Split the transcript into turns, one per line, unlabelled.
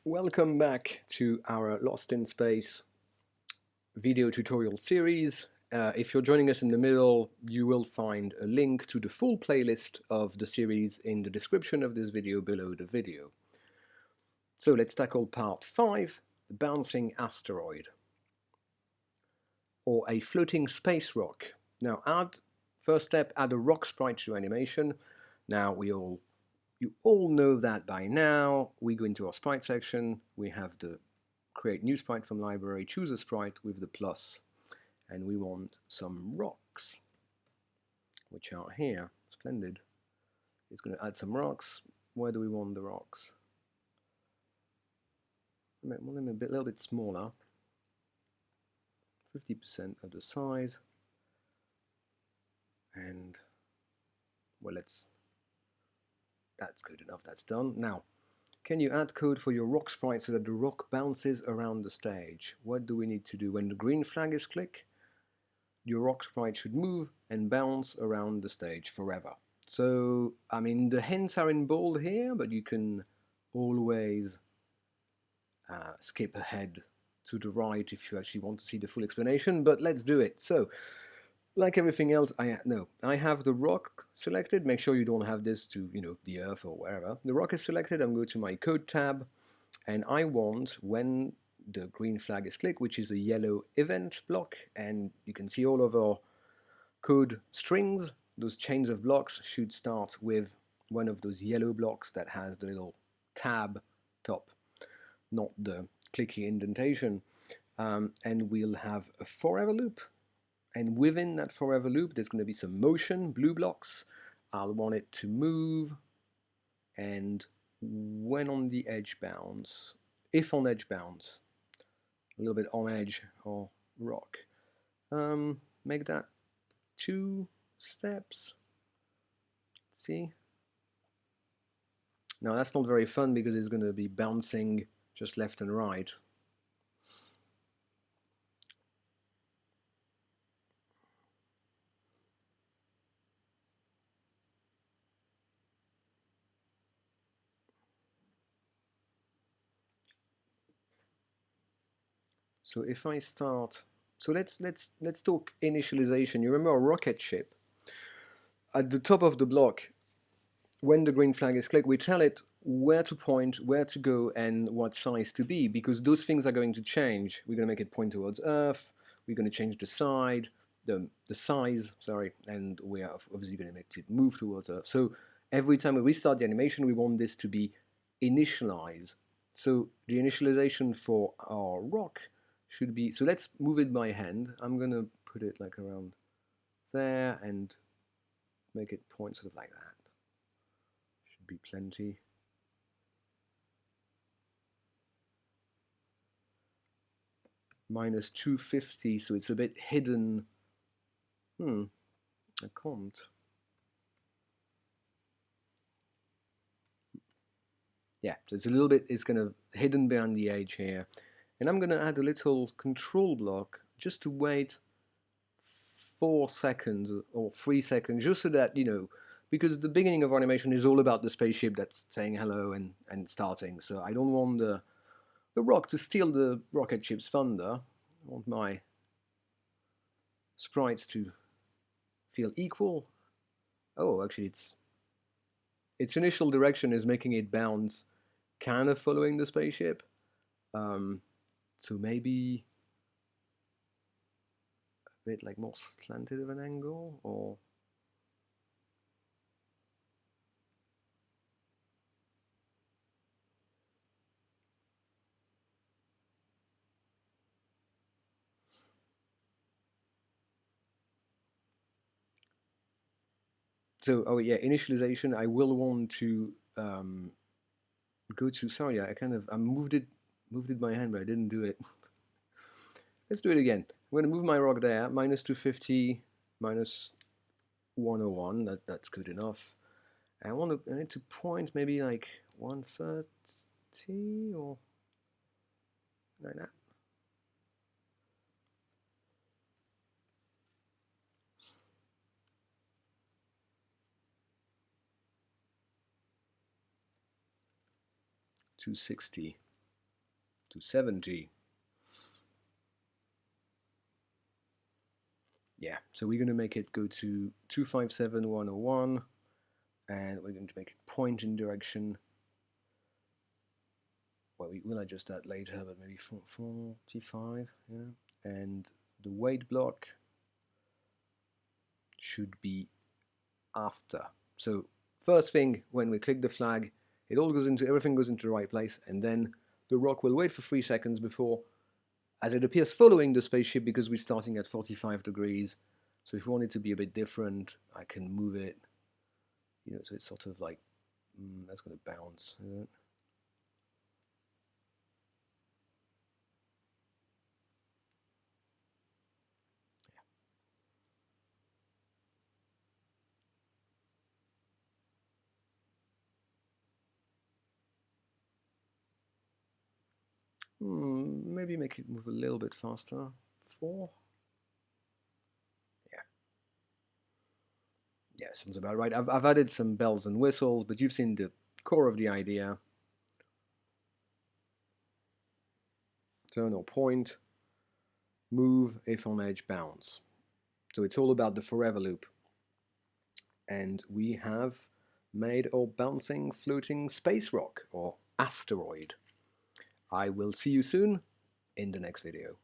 Welcome back to our Lost in Space video tutorial series. If you're joining us in the middle, you will find a link to the full playlist of the series in the description of this video below the video. So let's tackle part 5, the bouncing asteroid, or a floating space rock. Now first step, add a rock sprite to animation. Now you all know that by now. We go into our sprite section, we have the create new sprite from library, choose a sprite with the plus, and we want some rocks, which are here. Splendid. It's going to add some rocks. Where do we want the rocks? I want them a little bit smaller, 50% of the size, and well, that's good enough. That's done. Now, can you add code for your rock sprite so that the rock bounces around the stage? What do we need to do? When the green flag is clicked, your rock sprite should move and bounce around the stage forever. So, I mean, the hints are in bold here, but you can always skip ahead to the right if you actually want to see the full explanation, but let's do it. So, like everything else, I have the rock selected. Make sure you don't have this to, the earth or wherever. The rock is selected. I'm going to my code tab, and I want when the green flag is clicked, which is a yellow event block, and you can see all of our code strings. Those chains of blocks should start with one of those yellow blocks that has the little tab top, not the clicky indentation, and we'll have a forever loop. And within that forever loop, there's going to be some motion, blue blocks. I'll want it to move, and when on the edge bounce, if on edge bounce, a little bit on edge or rock, make that 2 steps. See? Now that's not very fun because it's going to be bouncing just left and right. So if I start, so let's talk initialization. You remember a rocket ship? At the top of the block, when the green flag is clicked, we tell it where to point, where to go, and what size to be, because those things are going to change. We're going to make it point towards Earth. We're going to change the size, sorry, and we are obviously going to make it move towards Earth. So every time we restart the animation, we want this to be initialized. So the initialization for our rock should be, so let's move it by hand. I'm going to put it like around there and make it point sort of like that. Should be plenty. Minus 250, so it's a bit hidden. I can't. Yeah, so it's a little bit, it's kind of hidden behind the edge here. And I'm going to add a little control block just to wait 4 seconds or 3 seconds, just so that, because the beginning of animation is all about the spaceship that's saying hello and starting. So I don't want the rock to steal the rocket ship's thunder. I want my sprites to feel equal. Oh, actually its initial direction is making it bounce, kind of following the spaceship. So maybe a bit like more slanted of an angle, or so, oh yeah, initialization, I will want to go to, sorry, I moved it by hand, but I didn't do it. Let's do it again. I'm going to move my rock there, minus 250, minus 101, that's good enough. I need to point maybe like 130 or like that. $260. to 70. Yeah, so we're going to make it go to 257,101, and we're going to make it point in direction. Well, we will adjust that later, but maybe 45, yeah. And the weight block should be after. So first thing, when we click the flag, everything goes into the right place, and then the rock will wait for 3 seconds before, as it appears following the spaceship because we're starting at 45 degrees. So if we want it to be a bit different, I can move it, you know, so it's sort of like, that's going to bounce, isn't it? Maybe make it move a little bit faster. 4. Yeah, sounds about right. I've added some bells and whistles, but you've seen the core of the idea. Turn or point, move, if on edge, bounce. So it's all about the forever loop. And we have made our bouncing floating space rock, or asteroid. I will see you soon in the next video.